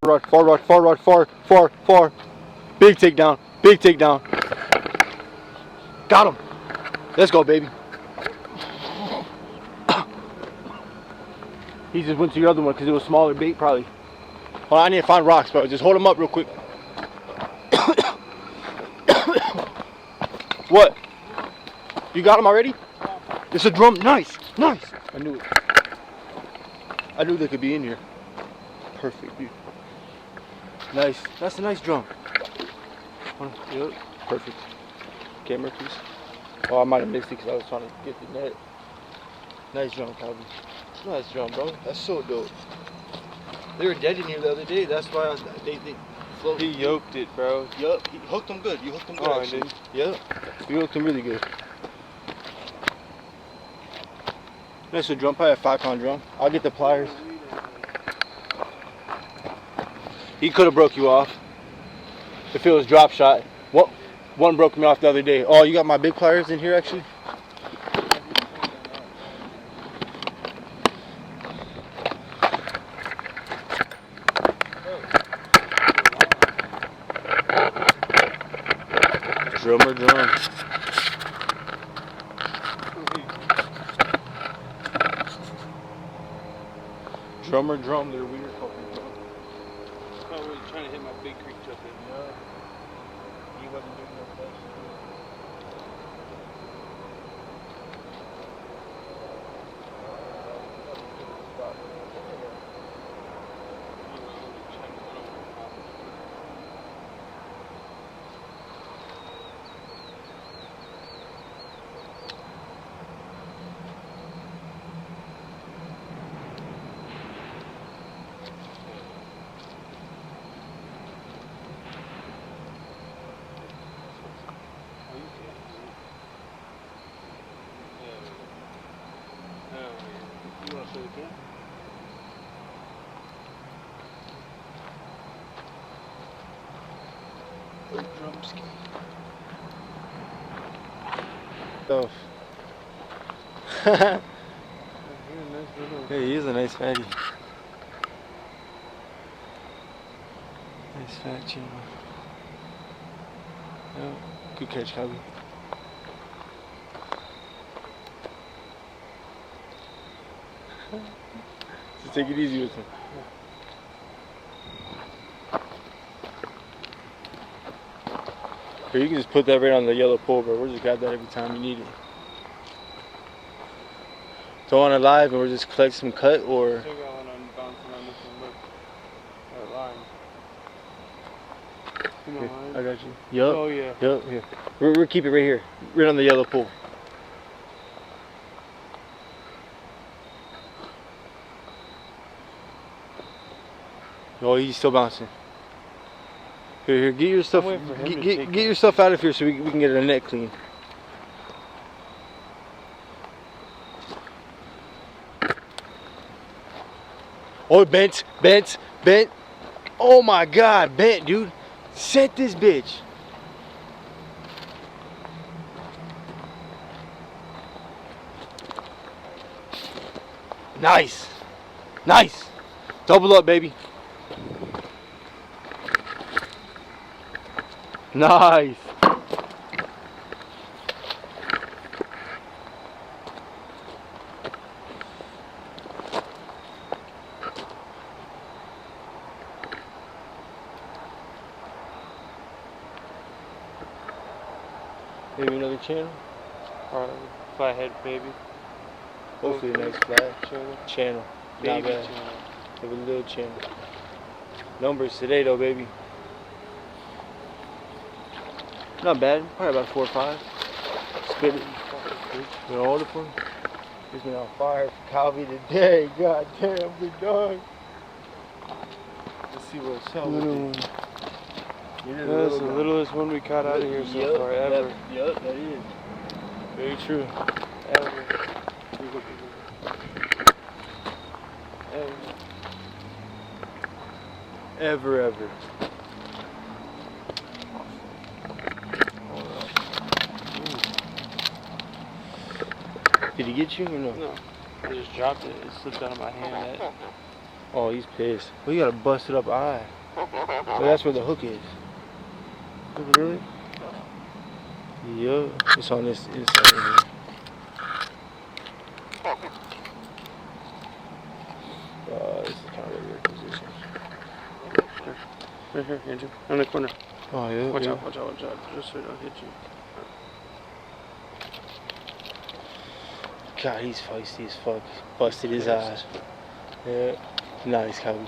Far rush, far rush, far. Big takedown, big takedown. Got him. Let's go, baby. He just went to the other one because it was smaller bait, probably. Hold on, I need to find rocks, bro. Just hold him up real quick. What? You got him already? It's a drum. Nice, nice. I knew it. I knew they could be in here. Perfect, dude. Nice. That's a nice drum. Yep. Perfect. Camera, please. Oh, I might have missed it because I was trying to get the net. Nice drum, Calvin. Nice drum, bro. That's so dope. They were dead in here the other day. That's why they floated. He yoked it, bro. Yup. He hooked them good. You hooked them good, Oh, actually. Yep. You hooked them really good. Nice drum. Probably a 5-pound drum. I'll get the pliers. He could have broke you off if it was drop shot. What? One broke me off the other day. Oh, you got my big pliers in here, actually? Drummer drum. Drummer drum, they're weird fucking drum. I was trying to hit my big creek jump in. Yeah. He wasn't doing no best. You want to show the camp? Drumski. Oh. Hey, he is a nice fatty. Nice fat channel. Yeah. Good catch, Cubby. Just take it easy with him. Here, you can just put that right on the yellow pole, bro. We'll just grab that every time you need it. Throw on it live and we'll just collect some cut, or... Still got one on bouncing on this one, look. That line. Come on. I got you. Yup. Oh, yeah. Yup. Here. We're keep it right here. Right on the yellow pole. Oh, he's still bouncing. Here, get your stuff. Get your stuff out of here so we can get a net clean. Oh, bent. Oh my God, bent, dude. Set this bitch. Nice. Double up, baby. Nice. Maybe another channel? Or flathead, baby. Hopefully a nice flat channel. Not Baby bad. channel. Have a little channel. Numbers today though, baby. Not bad. Probably about 4 or 5. Spit it. Gonna hold it for me. He's been on fire for Calvi today. God damn, big dog. Let's see what's up. Little one. That's the littlest one we caught out of here so far ever. Yup, that is. Very true. Ever. Ever. Did he get you or no? No. I just dropped it. It slipped out of my hand. Oh, he's pissed. Well, he got a busted up eye. But that's where the hook is. Really? Yup. It's on this inside right here. This is kind of a weird position. Right here, Andrew. On the corner. Oh, yeah. Watch yeah. out, watch out, watch out. Just so it don't hit you. God, he's feisty as fuck. Busted his eye. Yeah. Nice, Kobe.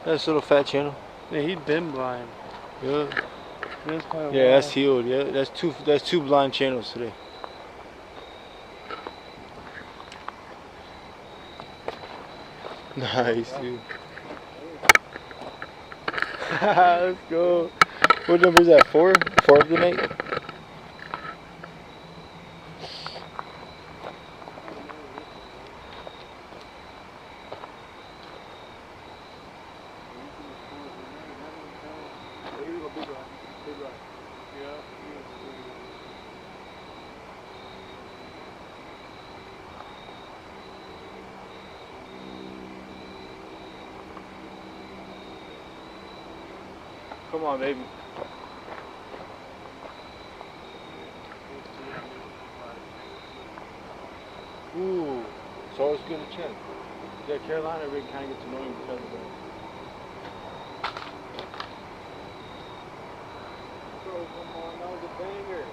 That's a little fat channel. Yeah, he'd been blind. Yeah. That's quite a Yeah, while. that's healed. Yeah, that's two blind channels today. Nice, dude. Let's go. What number is that? 4? 4 of the night? Come on, baby. Ooh, it's always good to check. Yeah, Carolina rig kind of gets annoying because of that. Bro, come on, that was a banger.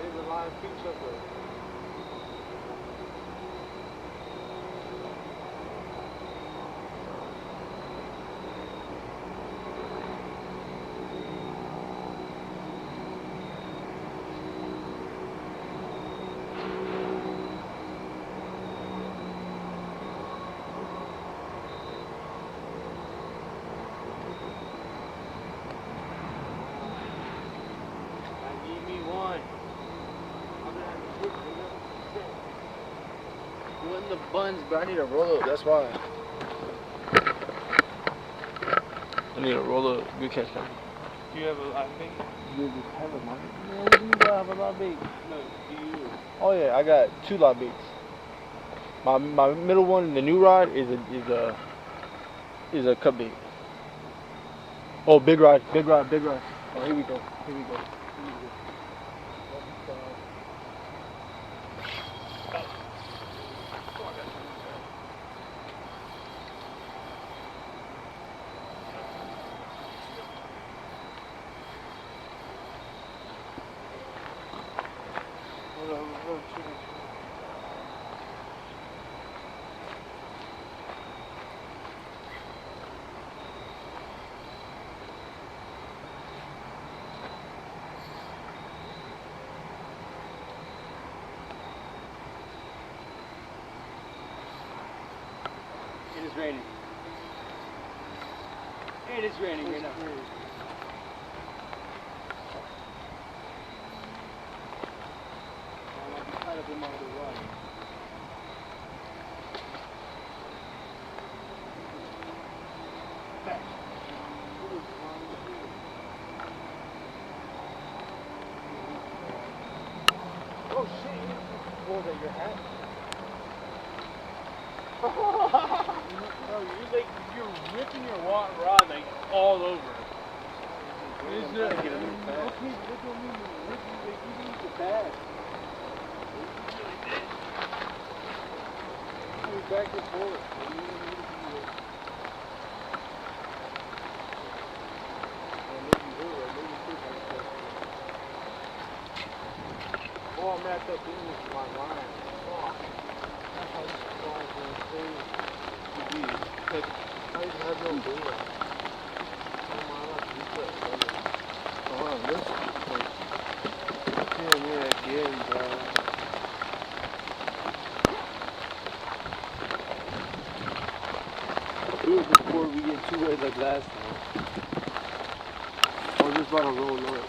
There's a live feature up there. The buns, but I need a roll up, that's why. I need a roll up. Good catch, man. Do you have a live bait? You have a live bait? No, you don't have a live bait. No, do you? Oh yeah, I got 2 live baits. My middle one, the new rod, is a cut bait. Oh, big rod, big rod, big rod. Oh, here we go, here we go. It is raining. It is raining right now. I'll be tied up in my other rod. Back. Oh shit! What was that, your hat? Bro, you're ripping your rod like all over. It's not okay, look at me, like you need the bag. Back and forth. Oh, I'm at the finish my line. Oh, that's how this flies in the face. Like, I even have no data. Oh my God, this is oh, wow, this Yeah, me again, bro. Do it before we get too wet like last time. I was just about to roll up.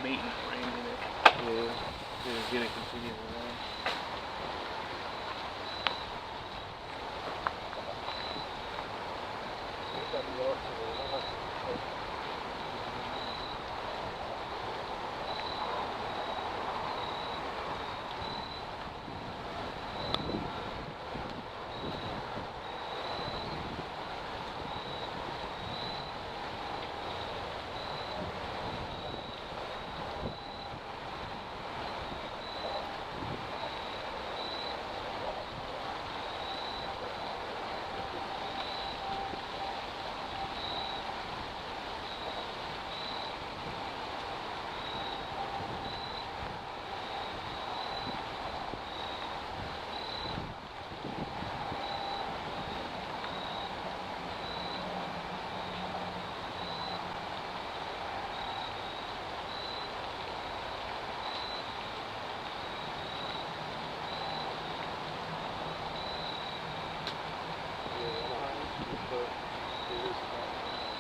bait and frame in it. Yeah. Just get it continuing around.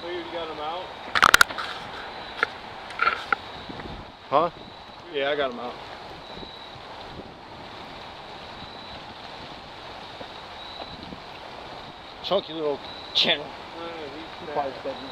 So you got them out? Huh? Yeah, I got them out. Chunky little channel. He's Five fat. seconds.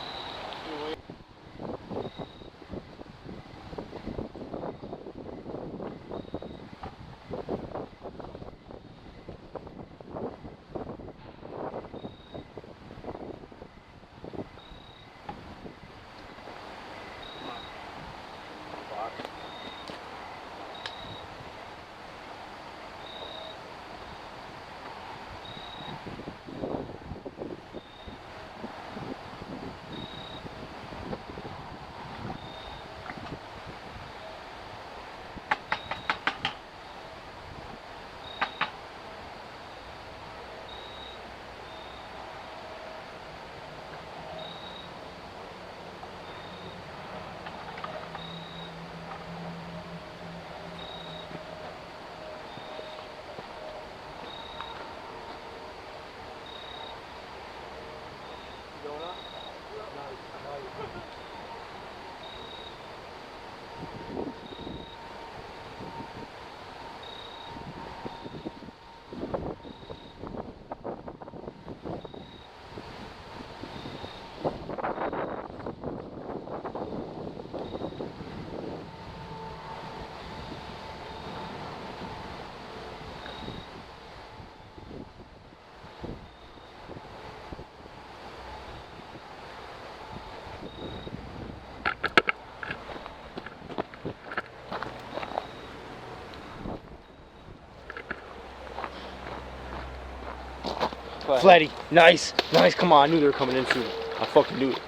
Flatty. Nice. Nice. Come on. I knew they were coming in soon. I fucking knew it.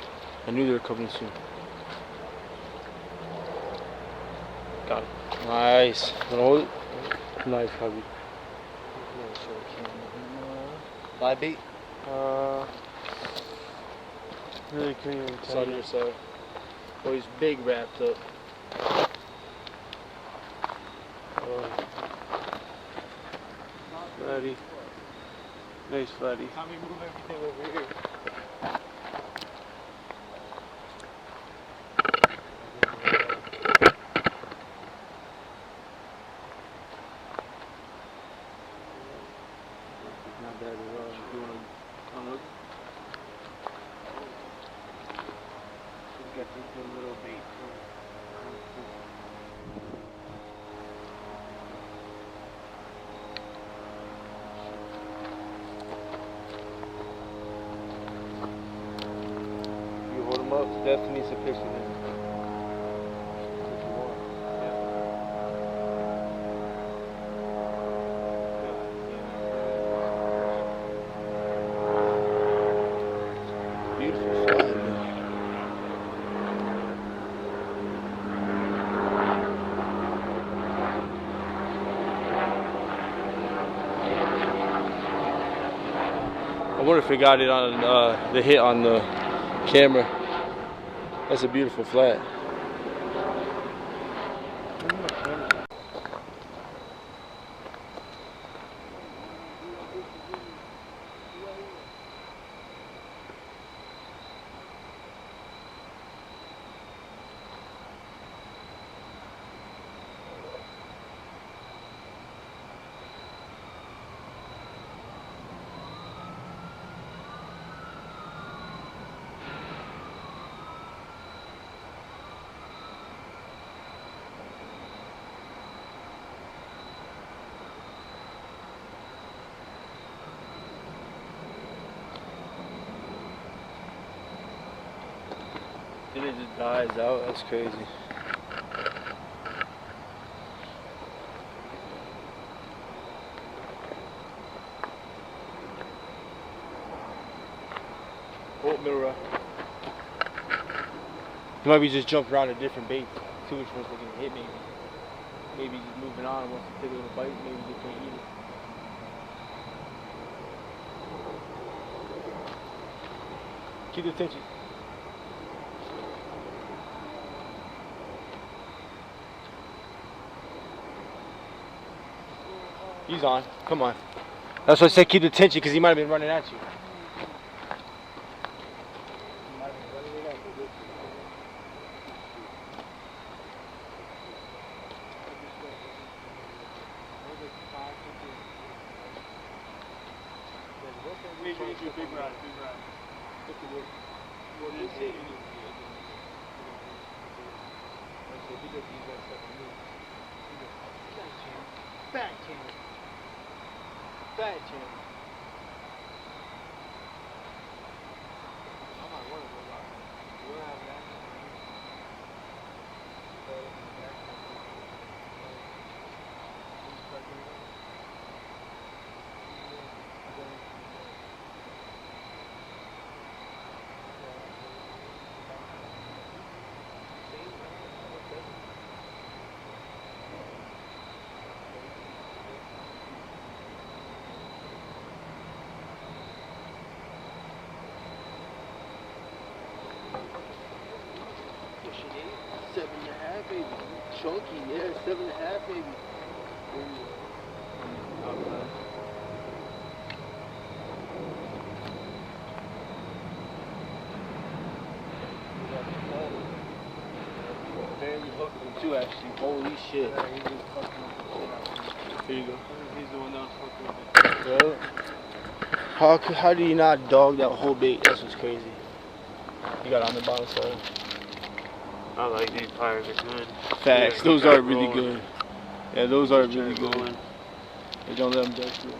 I knew they were coming in soon. Got it. Nice. Wanna hold it? Nice, hubby. Live bait? Really couldn't even It's tell on you. your side. Oh, he's big wrapped up. Flatty. Nice flatty. How we move everything over here? Not bad at all. You wanna come look? We got this good little bait. You hold him up. Definitely needs a picture then. Beautiful fly, man. I wonder if we got it on the hit on the camera. That's a beautiful flat. it just dies out. That's crazy. Oh, middle row. You might be just jumping around to different baits. See which ones they're gonna hit maybe. Maybe just moving on once they take a little bite, maybe they can't eat it. Keep the tension. He's on. Come on. That's why I said keep the tension because he might have been running at you. Big rod. Fat chance. Fat chance. I'm not one of those guys. You don't have that. Pushing 8, 7.5 maybe. Chunky, yeah, 7.5 maybe. Barely hooked him too actually. Holy shit. Here you go. He's the one that was fucking with Bro. How do you not dog that whole bait? That's what's crazy. You got it on the bottom side. I like these pliers, they're good. Facts. Yeah, Those keep are that really rolling. good. Yeah, those are Keep really that good. rolling. They don't let them dust you.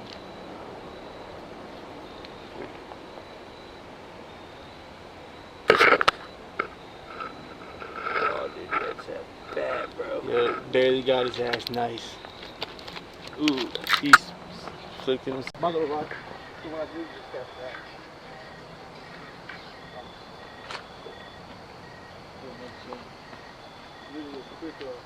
Oh, dude, that's that bad, bro. Yeah, barely got his ass. Nice. Ooh, he's flicked him. My little rock. So what I do is just cast that. Really a quick minute.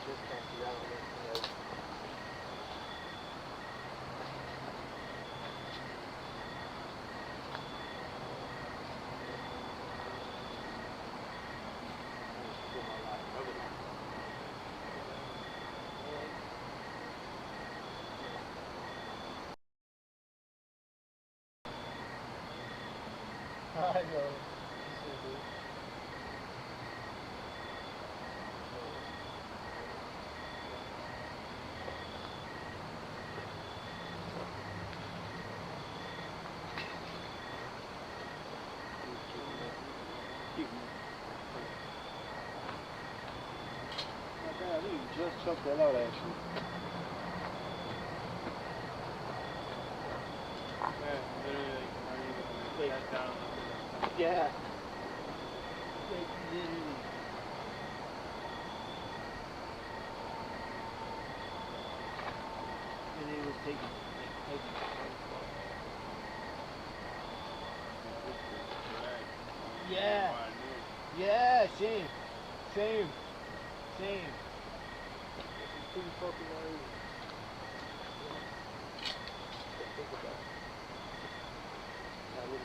Just can't see that on this. I know. I think you just chucked that out actually. Yeah, literally, like, that down. Yeah. Like, literally. And it was taking. Yeah. Yeah, same. Same. It's pretty fucking nice. Think about it.